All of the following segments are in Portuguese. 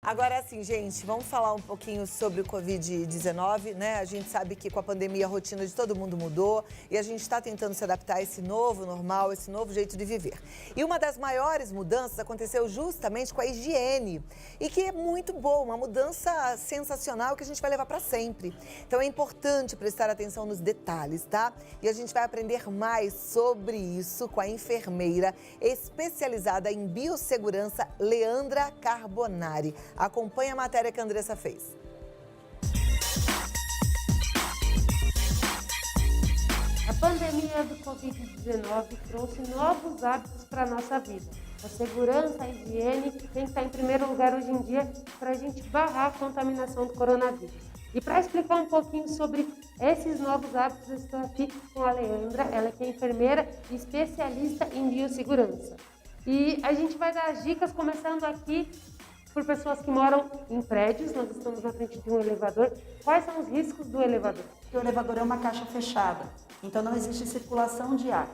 Agora, assim, gente, vamos falar um pouquinho sobre o Covid-19, né? A gente sabe que com a pandemia a rotina de todo mundo mudou e a gente está tentando se adaptar a esse novo normal, esse novo jeito de viver. E uma das maiores mudanças aconteceu justamente com a higiene e que é muito boa, uma mudança sensacional que a gente vai levar para sempre. Então é importante prestar atenção nos detalhes, tá? E a gente vai aprender mais sobre isso com a enfermeira especializada em biossegurança, Leandra Carbonari. Acompanhe a matéria que a Andressa fez. A pandemia do Covid-19 trouxe novos hábitos para a nossa vida. A segurança, a higiene tem que estar em primeiro lugar hoje em dia para a gente barrar a contaminação do coronavírus. E para explicar um pouquinho sobre esses novos hábitos, eu estou aqui com a Leandra, ela que é enfermeira e especialista em biossegurança. E a gente vai dar as dicas começando aqui por pessoas que moram em prédios. Nós estamos na frente de um elevador. Quais são os riscos do elevador? O elevador é uma caixa fechada, então não existe circulação de ar.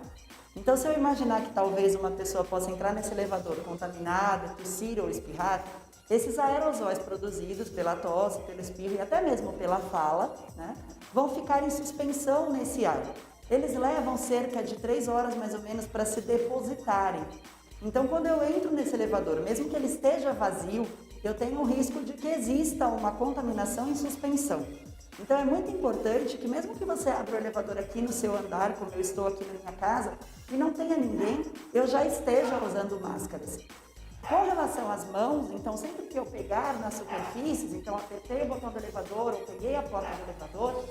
Então, se eu imaginar que talvez uma pessoa possa entrar nesse elevador contaminada, tossir ou espirrar, esses aerosóis produzidos pela tosse, pelo espirro e até mesmo pela fala, né, vão ficar em suspensão nesse ar. Eles levam cerca de 3 horas mais ou menos para se depositarem. Então, quando eu entro nesse elevador, mesmo que ele esteja vazio, eu tenho o risco de que exista uma contaminação em suspensão. Então, é muito importante que mesmo que você abra o elevador aqui no seu andar, como eu estou aqui na minha casa, e não tenha ninguém, eu já esteja usando máscaras. Com relação às mãos, então, sempre que eu pegar nas superfícies, então apertei o botão do elevador ou peguei a porta do elevador,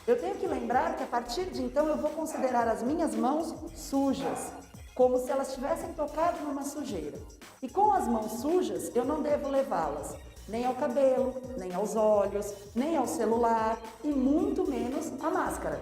eu tenho que lembrar que a partir de então eu vou considerar as minhas mãos sujas, como se elas tivessem tocado numa sujeira. E com as mãos sujas, eu não devo levá-las nem ao cabelo, nem aos olhos, nem ao celular e muito menos à máscara.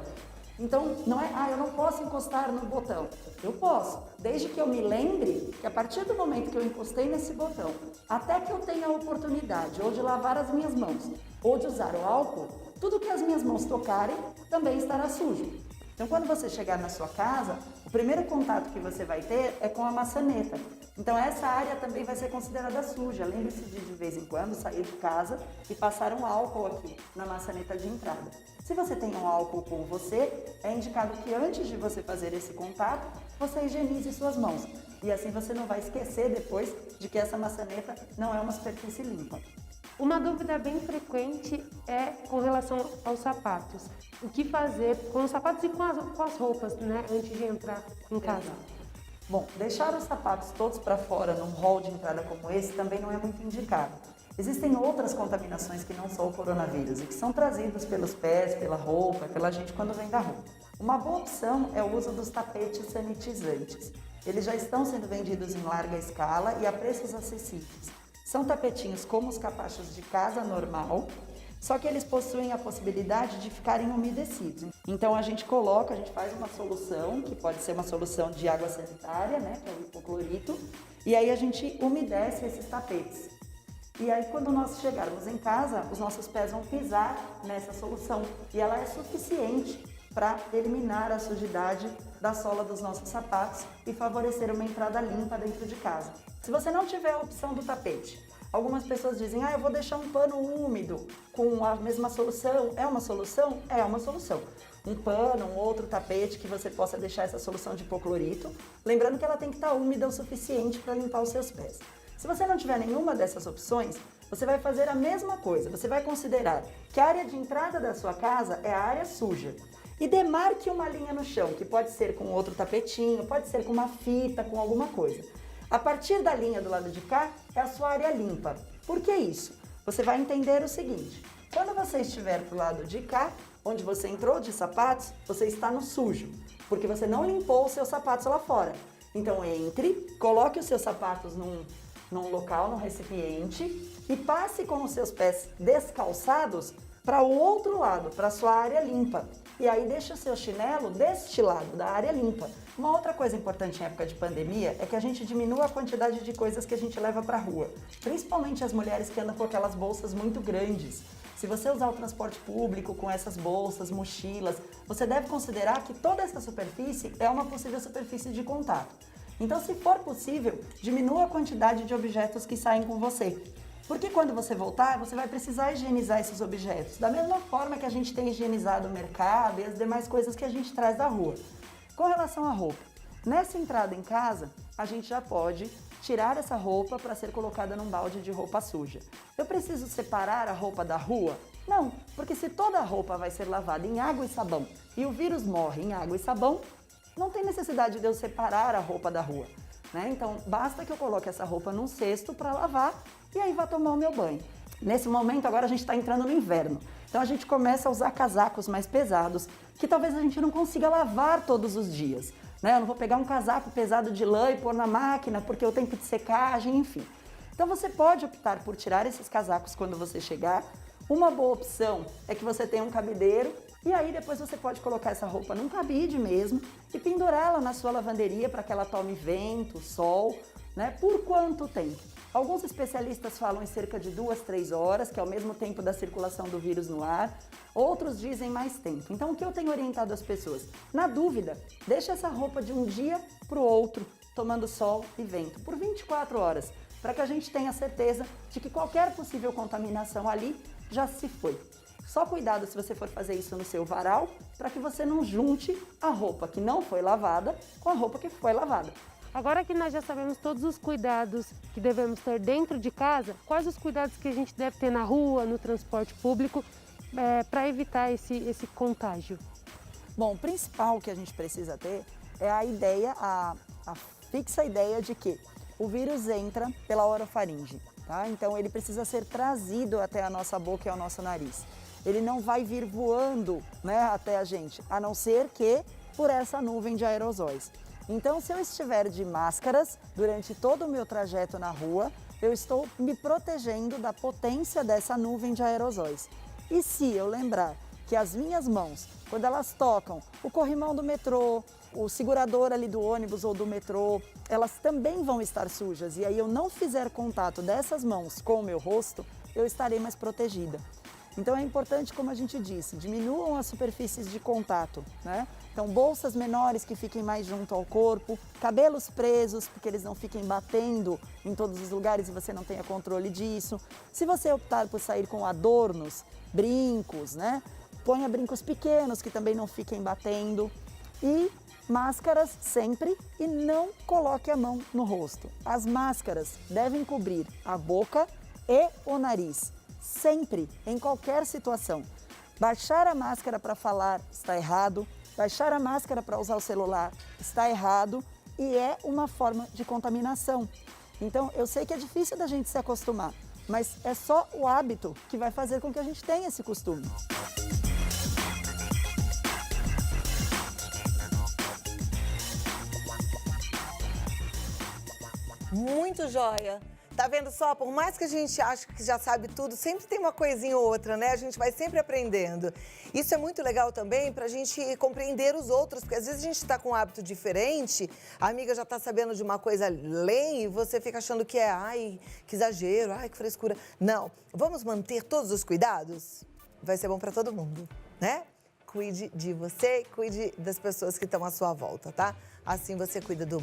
Então, não é, eu não posso encostar no botão. Eu posso, desde que eu me lembre que a partir do momento que eu encostei nesse botão, até que eu tenha a oportunidade ou de lavar as minhas mãos ou de usar o álcool, tudo que as minhas mãos tocarem também estará sujo. Então, quando você chegar na sua casa, o primeiro contato que você vai ter é com a maçaneta. Então, essa área também vai ser considerada suja. Lembre-se de vez em quando, sair de casa e passar um álcool aqui na maçaneta de entrada. Se você tem um álcool com você, é indicado que antes de você fazer esse contato, você higienize suas mãos. E assim você não vai esquecer depois de que essa maçaneta não é uma superfície limpa. Uma dúvida bem frequente é com relação aos sapatos. O que fazer com os sapatos e com as roupas, né, antes de entrar em casa? Bom, deixar os sapatos todos para fora num hall de entrada como esse também não é muito indicado. Existem outras contaminações que não são o coronavírus e que são trazidas pelos pés, pela roupa, pela gente quando vem da rua. Uma boa opção é o uso dos tapetes sanitizantes. Eles já estão sendo vendidos em larga escala e a preços acessíveis. São tapetinhos como os capachos de casa normal, só que eles possuem a possibilidade de ficarem umedecidos. Então a gente faz uma solução, que pode ser uma solução de água sanitária, né, que é o hipoclorito, e aí a gente umedece esses tapetes. E aí quando nós chegarmos em casa, os nossos pés vão pisar nessa solução e ela é suficiente para eliminar a sujidade da sola dos nossos sapatos e favorecer uma entrada limpa dentro de casa. Se você não tiver a opção do tapete, algumas pessoas dizem, eu vou deixar um pano úmido com a mesma solução. É uma solução? É uma solução. Um pano, um outro tapete que você possa deixar essa solução de hipoclorito, lembrando que ela tem que estar úmida o suficiente para limpar os seus pés. Se você não tiver nenhuma dessas opções, você vai fazer a mesma coisa. Você vai considerar que a área de entrada da sua casa é a área suja. E demarque uma linha no chão, que pode ser com outro tapetinho, pode ser com uma fita, com alguma coisa. A partir da linha do lado de cá, é a sua área limpa. Por que isso? Você vai entender o seguinte, quando você estiver do lado de cá, onde você entrou de sapatos, você está no sujo, porque você não limpou os seus sapatos lá fora. Então entre, coloque os seus sapatos num local, num recipiente e passe com os seus pés descalçados para o outro lado, para a sua área limpa. E aí deixa o seu chinelo deste lado, da área limpa. Uma outra coisa importante em época de pandemia é que a gente diminua a quantidade de coisas que a gente leva para a rua. Principalmente as mulheres que andam com aquelas bolsas muito grandes. Se você usar o transporte público com essas bolsas, mochilas, você deve considerar que toda essa superfície é uma possível superfície de contato. Então, se for possível, diminua a quantidade de objetos que saem com você. Porque quando você voltar, você vai precisar higienizar esses objetos. Da mesma forma que a gente tem higienizado o mercado e as demais coisas que a gente traz da rua. Com relação à roupa, nessa entrada em casa, a gente já pode tirar essa roupa para ser colocada num balde de roupa suja. Eu preciso separar a roupa da rua? Não, porque se toda a roupa vai ser lavada em água e sabão e o vírus morre em água e sabão, não tem necessidade de eu separar a roupa da rua, né? Então, basta que eu coloque essa roupa num cesto para lavar e aí vá tomar o meu banho. Nesse momento, agora a gente está entrando no inverno, então a gente começa a usar casacos mais pesados, que talvez a gente não consiga lavar todos os dias, né? Eu não vou pegar um casaco pesado de lã e pôr na máquina, porque o tempo de secagem, enfim. Então você pode optar por tirar esses casacos quando você chegar. Uma boa opção é que você tenha um cabideiro e aí depois você pode colocar essa roupa num cabide mesmo e pendurá-la na sua lavanderia para que ela tome vento, sol, né? Por quanto tempo? Alguns especialistas falam em cerca de 2, 3 horas, que é o mesmo tempo da circulação do vírus no ar. Outros dizem mais tempo. Então, o que eu tenho orientado as pessoas? Na dúvida, deixa essa roupa de um dia para o outro, tomando sol e vento, por 24 horas, para que a gente tenha certeza de que qualquer possível contaminação ali já se foi. Só cuidado se você for fazer isso no seu varal, para que você não junte a roupa que não foi lavada com a roupa que foi lavada. Agora que nós já sabemos todos os cuidados que devemos ter dentro de casa, quais os cuidados que a gente deve ter na rua, no transporte público, para evitar esse contágio? Bom, o principal que a gente precisa ter é a ideia, a fixa ideia de que o vírus entra pela orofaringe, tá? Então ele precisa ser trazido até a nossa boca e ao nosso nariz. Ele não vai vir voando, né, até a gente, a não ser que por essa nuvem de aerosóis. Então, se eu estiver de máscaras durante todo o meu trajeto na rua, eu estou me protegendo da potência dessa nuvem de aerosóis. E se eu lembrar que as minhas mãos, quando elas tocam o corrimão do metrô, o segurador ali do ônibus ou do metrô, elas também vão estar sujas e aí eu não fizer contato dessas mãos com o meu rosto, eu estarei mais protegida. Então é importante, como a gente disse, diminuam as superfícies de contato, né? Então bolsas menores que fiquem mais junto ao corpo, cabelos presos, porque eles não fiquem batendo em todos os lugares e você não tenha controle disso. Se você optar por sair com adornos, brincos, né? Ponha brincos pequenos que também não fiquem batendo. E máscaras sempre e não coloque a mão no rosto. As máscaras devem cobrir a boca e o nariz. Sempre, em qualquer situação. Baixar a máscara para falar está errado, baixar a máscara para usar o celular está errado e é uma forma de contaminação. Então, eu sei que é difícil da gente se acostumar, mas é só o hábito que vai fazer com que a gente tenha esse costume. Muito joia! Tá vendo só? Por mais que a gente ache que já sabe tudo, sempre tem uma coisinha ou outra, né? A gente vai sempre aprendendo. Isso é muito legal também pra gente compreender os outros, porque às vezes a gente tá com um hábito diferente, a amiga já tá sabendo de uma coisa além e você fica achando que ai, que exagero, ai, que frescura. Não, vamos manter todos os cuidados? Vai ser bom pra todo mundo, né? Cuide de você, cuide das pessoas que estão à sua volta, tá? Assim você cuida do mundo.